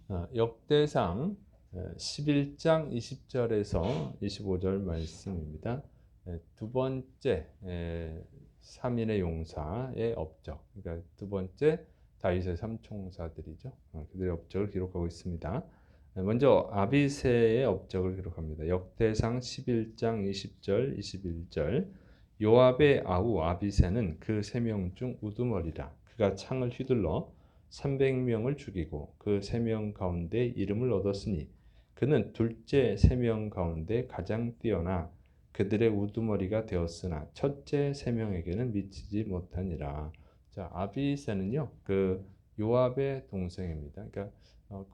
역대상 11장 20절에서 25절 말씀입니다. 두 번째 3인의 용사의 업적, 그러니까 두 번째 다윗의 삼총사들이죠. 그들의 업적을 기록하고 있습니다. 먼저 아비새의 업적을 기록합니다. 역대상 11장 20절, 21절. 요압의 아우 아비새는 그 세 명 중 우두머리라. 그가 창을 휘둘러 300명을 죽이고 그 세 명 가운데 이름을 얻었으니 그는 둘째 세 명 가운데 가장 뛰어나 그들의 우두머리가 되었으나 첫째 세 명에게는 미치지 못하니라. 자, 아비새는요, 그 요압의 동생입니다. 그러니까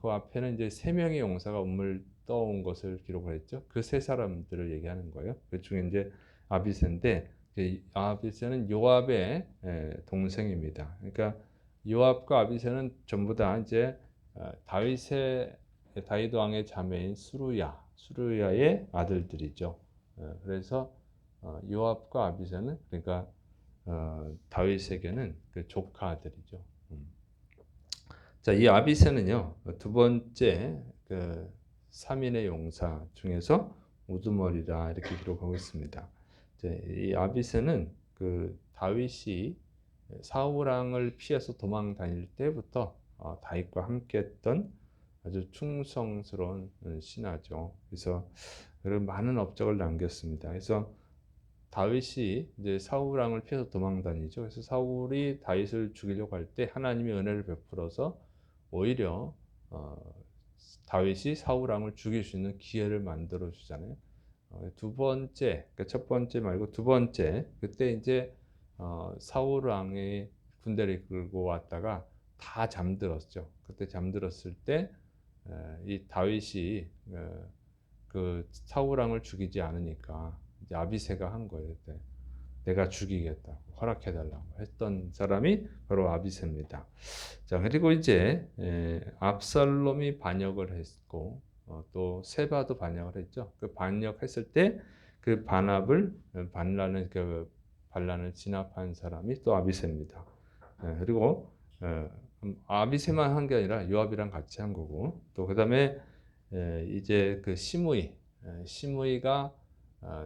그 앞에는 이제 세 명의 용사가 운물 떠온 것을 기록을 했죠. 그 세 사람들을 얘기하는 거예요. 그 중에 이제 아비새인데, 아비새는 요압의 동생입니다. 그러니까 요압과 아비새는 전부 다 이제 다윗 왕의 자매인 수르야의 아들들이죠. 그래서 요압과 아비새는 그러니까 다윗에게는 그 조카들이죠. 자, 이 아비새는요 두 번째 그 3인의 용사 중에서 우두머리라 이렇게 기록하고 있습니다. 이 아비새는 그 다윗이 사울 왕을 피해서 도망 다닐 때부터 다윗과 함께했던 아주 충성스러운 신하죠. 그래서 그런 많은 업적을 남겼습니다. 그래서 다윗이 이제 사울 왕을 피해서 도망 다니죠. 그래서 사울이 다윗을 죽이려고 할 때 하나님이 은혜를 베풀어서 오히려 다윗이 사울 왕을 죽일 수 있는 기회를 만들어 주잖아요. 두 번째, 그러니까 첫 번째 말고 두 번째, 그때 이제 사울 왕의 군대를 이끌고 왔다가 다 잠들었죠. 그때 잠들었을 때 이 다윗이 그 사울 왕을 죽이지 않으니까 이제 아비새가 한 거예요. 그때 내가 죽이겠다고 허락해달라고 했던 사람이 바로 아비새입니다. 자, 그리고 이제 압살롬이 반역을 했고 또 세바도 반역을 했죠. 그 반역했을 때 그 반란을 진압한 사람이 또 아비새입니다. 그리고 아비새만 한 게 아니라 요압이랑 같이 한 거고 또 그다음에 이제 그 시므이가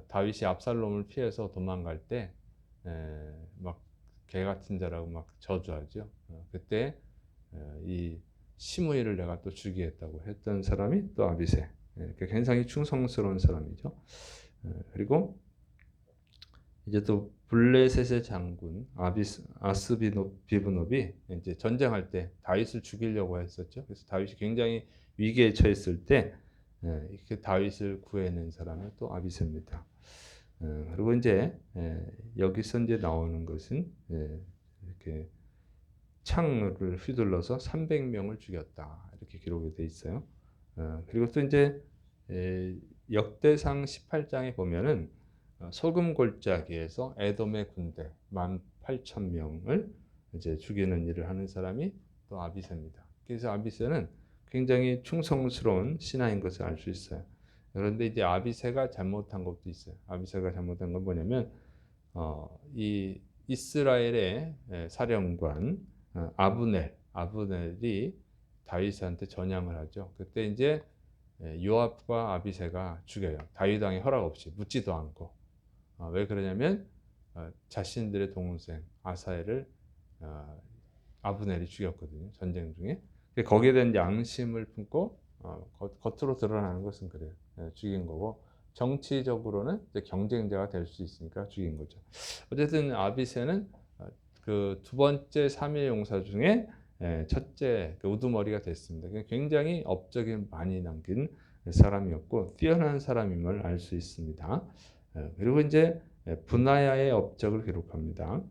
다윗이 압살롬을 피해서 도망갈 때 막 개 같은 자라고 막 저주하죠. 그때 이 시므이를 내가 또 죽이겠다고 했던 사람이 또 아비새. 굉장히 충성스러운 사람이죠. 그리고 이제 또 블레셋의 장군 아스비브노비 이제 전쟁할 때 다윗을 죽이려고 했었죠. 그래서 다윗이 굉장히 위기에 처했을 때 그 다윗을 구해낸 사람이 또 아비새입니다. 그리고 이제 여기서 이제 나오는 것은 이렇게 창을 휘둘러서 300명을 죽였다 이렇게 기록이 돼 있어요. 그리고 또 이제 역대상 18장에 보면은 소금 골짜기에서 에돔의 군대 18,000명을 이제 죽이는 일을 하는 사람이 또 아비새입니다. 그래서 아비새는 굉장히 충성스러운 신하인 것을 알 수 있어요. 그런데 이제 아비새가 잘못한 것도 있어요. 아비새가 잘못한 건 뭐냐면 이 이스라엘의 사령관 아브넬이 다윗한테 전향을 하죠. 그때 이제 요압과 아비새가 죽여요. 다윗 왕의 허락 없이 묻지도 않고. 왜 그러냐면 자신들의 동생 아사엘을 아브넬이 죽였거든요. 전쟁 중에. 거기에 대한 양심을 품고 겉으로 드러나는 것은 그래요. 죽인 거고 정치적으로는 경쟁자가 될 수 있으니까 죽인 거죠. 어쨌든 아비새는 그 두 번째 3일 용사 중에 첫째 그 우두머리가 됐습니다. 굉장히 업적이 많이 남긴 사람이었고 뛰어난 사람임을 알 수 있습니다. 그리고 이제 분하야의 업적을 기록합니다.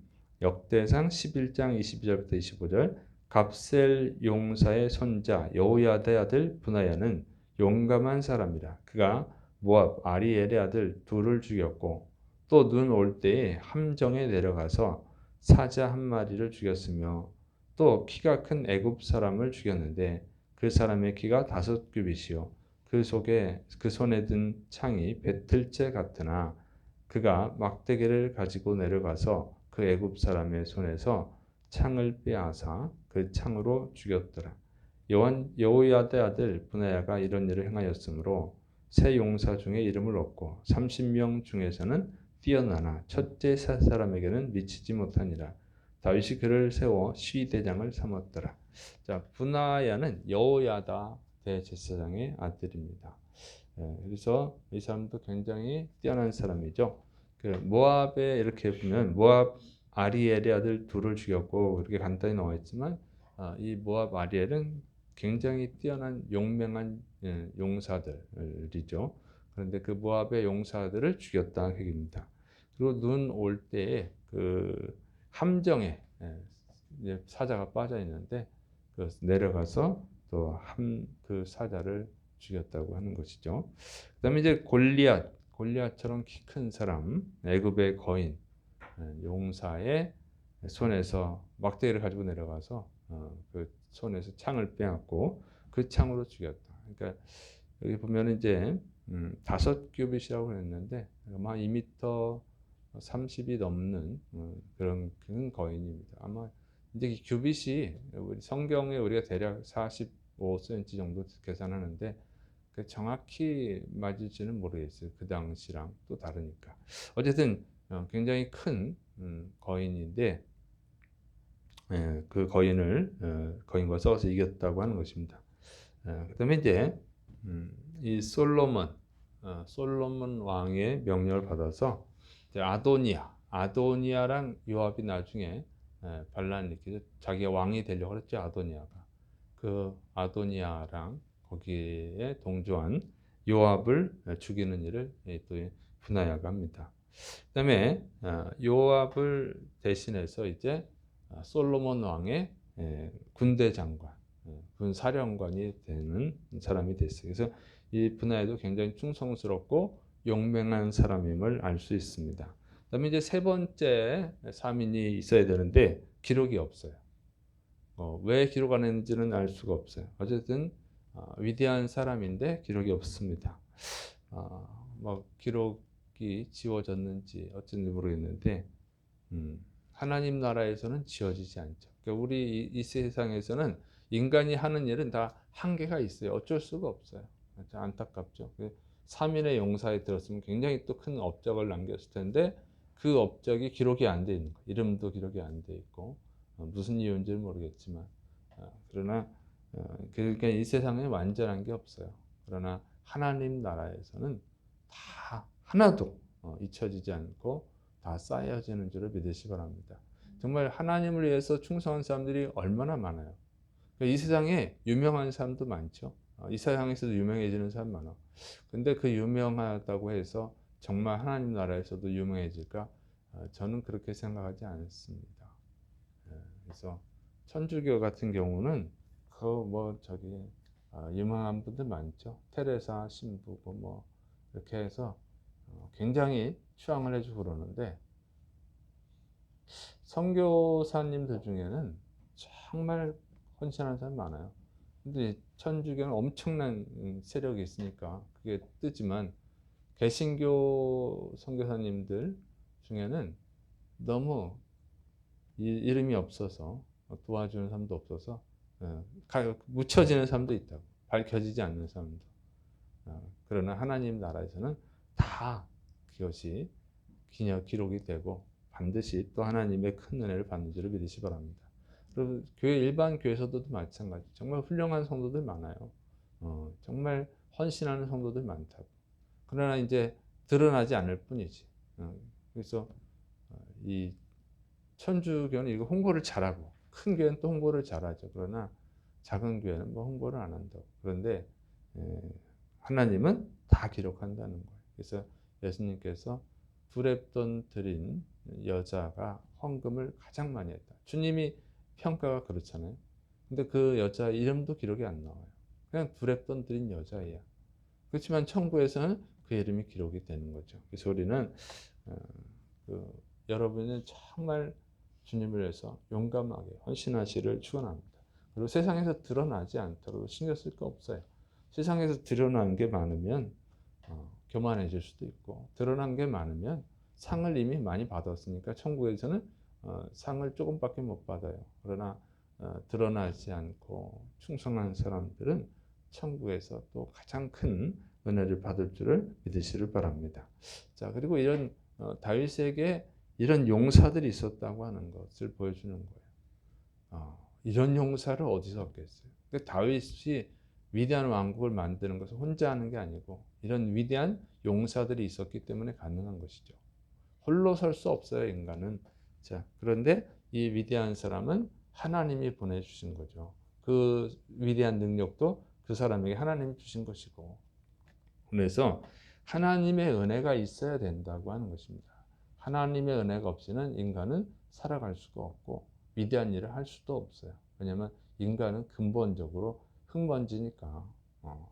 역대상 11장 22절부터 25절. 갑셀 용사의 손자 여호야다의 아들 분하야는 용감한 사람이라. 그가 모압 아리엘의 아들 둘을 죽였고 또 눈 올 때에 함정에 내려가서 사자 한 마리를 죽였으며 또 키가 큰 애굽 사람을 죽였는데 그 사람의 키가 5규빗이요 그 손에 든 창이 배틀째 같으나 그가 막대기를 가지고 내려가서 그 애굽 사람의 손에서 창을 빼앗아 그 창으로 죽였더라. 여호야다의 아들 브나야가 이런 일을 행하였으므로 세 용사 중에 이름을 얻고 30명 중에서는 뛰어나나 첫째 사람에게는 미치지 못하니라. 다윗이 그를 세워 시대장을 삼았더라. 자, 브나야는 여호야다 대제사장의 아들입니다. 그래서 이 사람도 굉장히 뛰어난 사람이죠. 그 모압에 이렇게 보면 모압 아리엘의 아들 둘을 죽였고 이렇게 간단히 나와 있지만 이 모압 아리엘은 굉장히 뛰어난 용맹한 용사들이죠. 그런데 그 모압의 용사들을 죽였다 얘기입니다. 그리고 눈 올 때에 그 함정에 이제 사자가 빠져 있는데 그 내려가서 또 그 사자를 죽였다고 하는 것이죠. 그다음에 이제 골리앗처럼 키 큰 사람, 애굽의 거인, 용사의 손에서 막대기를 가지고 내려가서 그 손에서 창을 빼앗고 그 창으로 죽였다. 그러니까 여기 보면 이제 5규빗이라고 했는데 아마 2m 30이 넘는 그런 큰 거인입니다. 아마 이제 이 규빗이 우리 성경에 우리가 대략 45cm 정도 계산하는데 그 정확히 맞을지는 모르겠어요. 그 당시랑 또 다르니까. 어쨌든 굉장히 큰 거인인데 그 거인과 싸워서 이겼다고 하는 것입니다. 그다음에 이제 이 솔로몬 왕의 명령을 받아서 이제 아도니아랑 요압이 나중에 반란을 일으키죠. 자기가 왕이 되려고 했죠. 아도니아가. 그 아도니아랑 거기에 동조한 요압을 죽이는 일을 또 브나야가 합니다. 그다음에 요압을 대신해서 이제 솔로몬 왕의 군대 장관, 군 사령관이 되는 사람이 됐어요. 그래서 이 브나야도 굉장히 충성스럽고 용맹한 사람임을 알 수 있습니다. 그다음에 이제 세 번째 사민이 있어야 되는데 기록이 없어요. 왜 기록 안 했는지는 알 수가 없어요. 어쨌든 위대한 사람인데 기록이 없습니다. 뭐 기록이 지워졌는지 어쩐지 모르겠는데 하나님 나라에서는 지워지지 않죠. 그러니까 우리 이 세상에서는 인간이 하는 일은 다 한계가 있어요. 어쩔 수가 없어요. 안타깝죠. 사민의 용사에 들었으면 굉장히 또 큰 업적을 남겼을 텐데 그 업적이 기록이 안 돼 있는 거예요. 이름도 기록이 안 돼 있고 무슨 이유인지는 모르겠지만 그러나 그러니까 이 세상에 완전한 게 없어요. 그러나 하나님 나라에서는 다 하나도 잊혀지지 않고 다 쌓여지는 줄을 믿으시 바랍니다. 정말 하나님을 위해서 충성한 사람들이 얼마나 많아요. 이 세상에 유명한 사람도 많죠. 이 세상에서도 유명해지는 사람 많아. 근데 그 유명하다고 해서 정말 하나님 나라에서도 유명해질까? 저는 그렇게 생각하지 않습니다. 그래서 천주교 같은 경우는 유명한 분들 많죠. 테레사 신부고 뭐 이렇게 해서 굉장히 추앙을 해주고 그러는데 선교사님들 중에는 정말 헌신하는 사람 많아요. 근데 천주교는 엄청난 세력이 있으니까 그게 뜨지만 개신교 선교사님들 중에는 너무 이름이 없어서 도와주는 사람도 없어서 묻혀지는 사람도 있다고. 밝혀지지 않는 사람도. 그러나 하나님 나라에서는 다 그것이 기록이 되고 반드시 또 하나님의 큰 은혜를 받는 줄을 믿으시 바랍니다. 그리고 일반 교회에서도 마찬가지. 정말 훌륭한 성도들 많아요. 정말 헌신하는 성도들 많다고. 그러나 이제 드러나지 않을 뿐이지. 그래서 이 천주교는 이거 홍보를 잘하고 큰 교회는 또 홍보를 잘하죠. 그러나 작은 교회는 뭐 홍보를 안 한다고. 그런데 하나님은 다 기록한다는 거예요. 그래서 예수님께서 두렙돈 드린 여자가 헌금을 가장 많이 했다. 주님이 평가가 그렇잖아요. 근데 그 여자 이름도 기록이 안 나와요. 그냥 두렙돈 드린 여자예요. 그렇지만 천국에서는 그 이름이 기록이 되는 거죠. 그래서 우리는 여러분은 정말 주님을 위해서 용감하게 헌신하시를 축원합니다. 그리고 세상에서 드러나지 않도록 신경 쓸 거 없어요. 세상에서 드러난 게 많으면 교만해질 수도 있고 드러난 게 많으면 상을 이미 많이 받았으니까 천국에서는 상을 조금밖에 못 받아요. 그러나 드러나지 않고 충성한 사람들은 천국에서 또 가장 큰 은혜를 받을 줄을 믿으시길 바랍니다. 자, 그리고 이런 다윗에게 이런 용사들이 있었다고 하는 것을 보여주는 거예요. 이런 용사를 어디서 얻겠어요? 다윗이 위대한 왕국을 만드는 것을 혼자 하는 게 아니고 이런 위대한 용사들이 있었기 때문에 가능한 것이죠. 홀로 설 수 없어요, 인간은. 자, 그런데 이 위대한 사람은 하나님이 보내주신 거죠. 그 위대한 능력도 그 사람에게 하나님이 주신 것이고, 그래서 하나님의 은혜가 있어야 된다고 하는 것입니다. 하나님의 은혜가 없이는 인간은 살아갈 수가 없고 위대한 일을 할 수도 없어요. 왜냐하면 인간은 근본적으로 흙먼지니까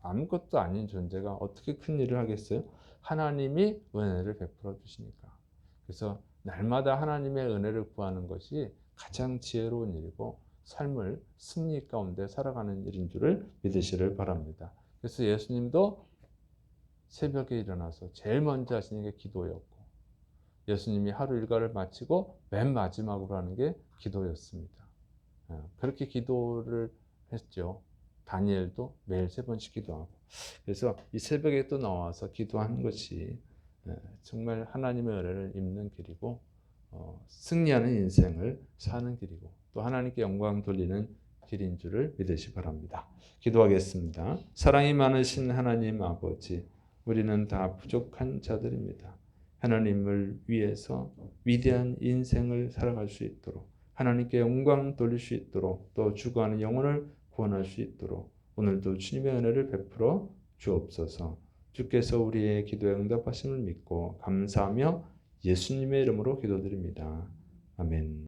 아무것도 아닌 존재가 어떻게 큰 일을 하겠어요? 하나님이 은혜를 베풀어 주시니까. 그래서 날마다 하나님의 은혜를 구하는 것이 가장 지혜로운 일이고 삶을 승리 가운데 살아가는 일인 줄을 믿으시길 바랍니다. 그래서 예수님도 새벽에 일어나서 제일 먼저 하시는 게 기도였고, 예수님이 하루 일과를 마치고 맨 마지막으로 하는 게 기도였습니다. 그렇게 기도를 했죠. 다니엘도 매일 3번씩 기도하고. 그래서 이 새벽에 또 나와서 기도하는 것이 정말 하나님의 은혜를 입는 길이고 승리하는 인생을 사는 길이고 또 하나님께 영광 돌리는 길인 줄을 믿으시 바랍니다. 기도하겠습니다. 사랑이 많으신 하나님 아버지, 우리는 다 부족한 자들입니다. 하나님을 위해서 위대한 인생을 살아갈 수 있도록 하나님께 영광 돌릴 수 있도록 또 죽어가는 영혼을 구원할 수 있도록 오늘도 주님의 은혜를 베풀어 주옵소서. 주께서 우리의 기도에 응답하심을 믿고 감사하며 예수님의 이름으로 기도드립니다. 아멘.